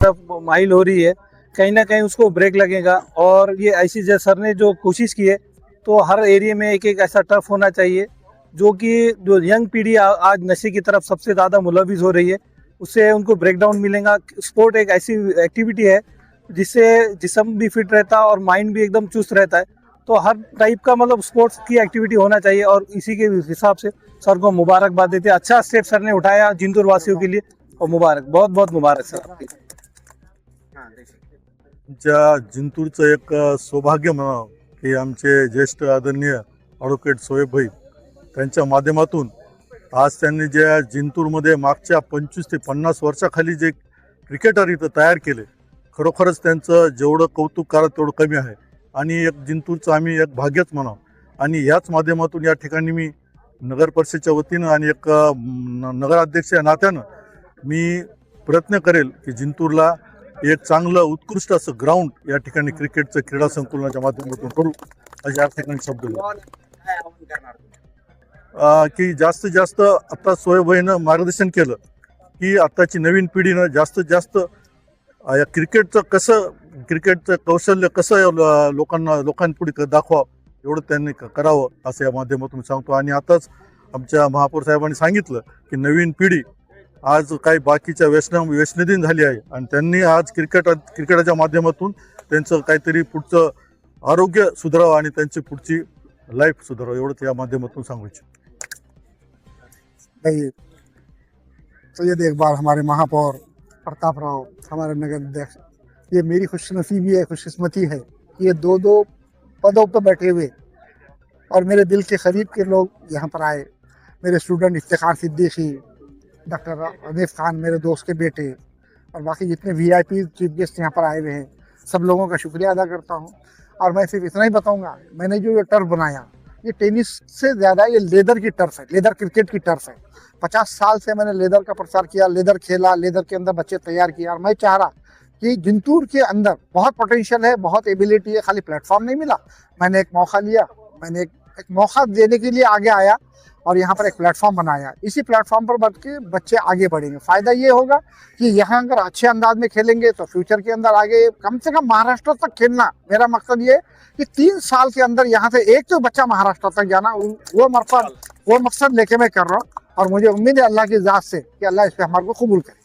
तरफ माइल हो रही है, कहीं ना कहीं उसको ब्रेक लगेगा। और ये ऐसी सर ने जो कोशिश की है, तो हर एरिया में एक एक ऐसा टर्फ होना चाहिए, जो कि जो यंग पीढ़ी आज नशे की तरफ सबसे ज़्यादा मुलविस हो रही है, उससे उनको ब्रेक डाउन मिलेगा। स्पोर्ट एक ऐसी एक्टिविटी है जिससे जिस्म भी फिट रहता है और माइंड भी एकदम चुस्त रहता है। तो हर टाइप का मतलब स्पोर्ट्स की एक्टिविटी होना चाहिए, और इसी के हिसाब से सर को मुबारकबाद देते हैं। अच्छा स्टेप सर ने उठाया जिंतूर वासियों के लिए, और मुबारक, बहुत बहुत मुबारक सर। आमच्या जिंतूरचं एक सौभाग्य म्हणावं की आमचे ज्येष्ठ आदरणीय ॲडव्होकेट सोहेब भाई त्यांच्या माध्यमातून आज त्यांनी ज्या जिंतूरमध्ये मागच्या 25 ते 50 वर्षाखाली जे क्रिकेटर इथं तयार केले, खरोखरच त्यांचं जेवढं कौतुक करा तेवढं कमी आहे। आणि एक जिंतूरचं आम्ही एक भाग्यच म्हणावं। आणि याच माध्यमातून या ठिकाणी मी नगर परिषदेच्या वतीनं आणि एक नगराध्यक्ष या नात्यानं मी प्रयत्न करेल की जिंतूरला एक चांगलं उत्कृष्ट असं ग्राउंड या ठिकाणी क्रिकेटचं क्रीडा संकुलनाच्या माध्यमातून करू, अशा ठिकाणी शब्द की जास्तीत जास्त आता सोयीनं मार्गदर्शन केलं की आताची नवीन पिढीनं जास्तीत जास्त या क्रिकेटचं कौशल्य कसं लोकांपुढे दाखवावं एवढं त्यांनी करावं असं या माध्यमातून सांगतो। आणि आताच आमच्या महापौर साहेबांनी सांगितलं की नवीन पिढी आज काही बाकीच्या व्यसनाधीन झाली आहे, आणि त्यांनी आज क्रिकेटच्या माध्यमातून त्यांचं काहीतरी पुढचं आरोग्य सुधारावं आणि त्यांची पुढची लाईफ सुधारावं एवढं या माध्यमातून सांगू इच्छितो। सैयद इकबाल हमारे महापौर प्रताप राव हमारे नगर अध्यक्ष, ये मेरी खुशनसीबी है, खुशकिस्मती है कि ये दो पदों पर बैठे हुए और मेरे दिल के करीब के लोग यहाँ पर आए। मेरे स्टूडेंट इफ्तिखार सिद्दीकी, डॉक्टर हनीफ खान मेरे दोस्त के बेटे, और बाकी जितने VIP चीफ गेस्ट यहाँ पर आए हुए हैं, सब लोगों का शुक्रिया अदा करता हूँ। और मैं सिर्फ इतना ही बताऊँगा, मैंने जो ये टर्फ बनाया, ये टेनिस से ज़्यादा ये लेदर की टर्फ है, लेदर क्रिकेट की टर्फ है। 50 साल से मैंने लेदर का प्रचार किया, लेदर खेला, लेदर के अंदर बच्चे तैयार किया, और मैं चाह रहा कि जिंतूर के अंदर बहुत पोटेंशियल है, बहुत एबिलिटी है, खाली प्लेटफॉर्म नहीं मिला। मैंने एक मौका लिया, मैंने एक मौका देने के लिए आगे आया और यहाँ पर एक प्लेटफॉर्म बनाया। इसी प्लेटफॉर्म पर बैठ के बच्चे आगे बढ़ेंगे। फ़ायदा ये होगा कि यहाँ अगर अच्छे अंदाज में खेलेंगे तो फ्यूचर के अंदर आगे कम से कम महाराष्ट्र तक खेलना, मेरा मकसद ये कि 3 साल के अंदर यहाँ से एक तो बच्चा महाराष्ट्र तक जाना, वो मकसद लेके मैं कर रहा हूँ। और मुझे उम्मीद है अल्लाह की ज़ात से कि अल्लाह इस पर हमारे को कबूल करे।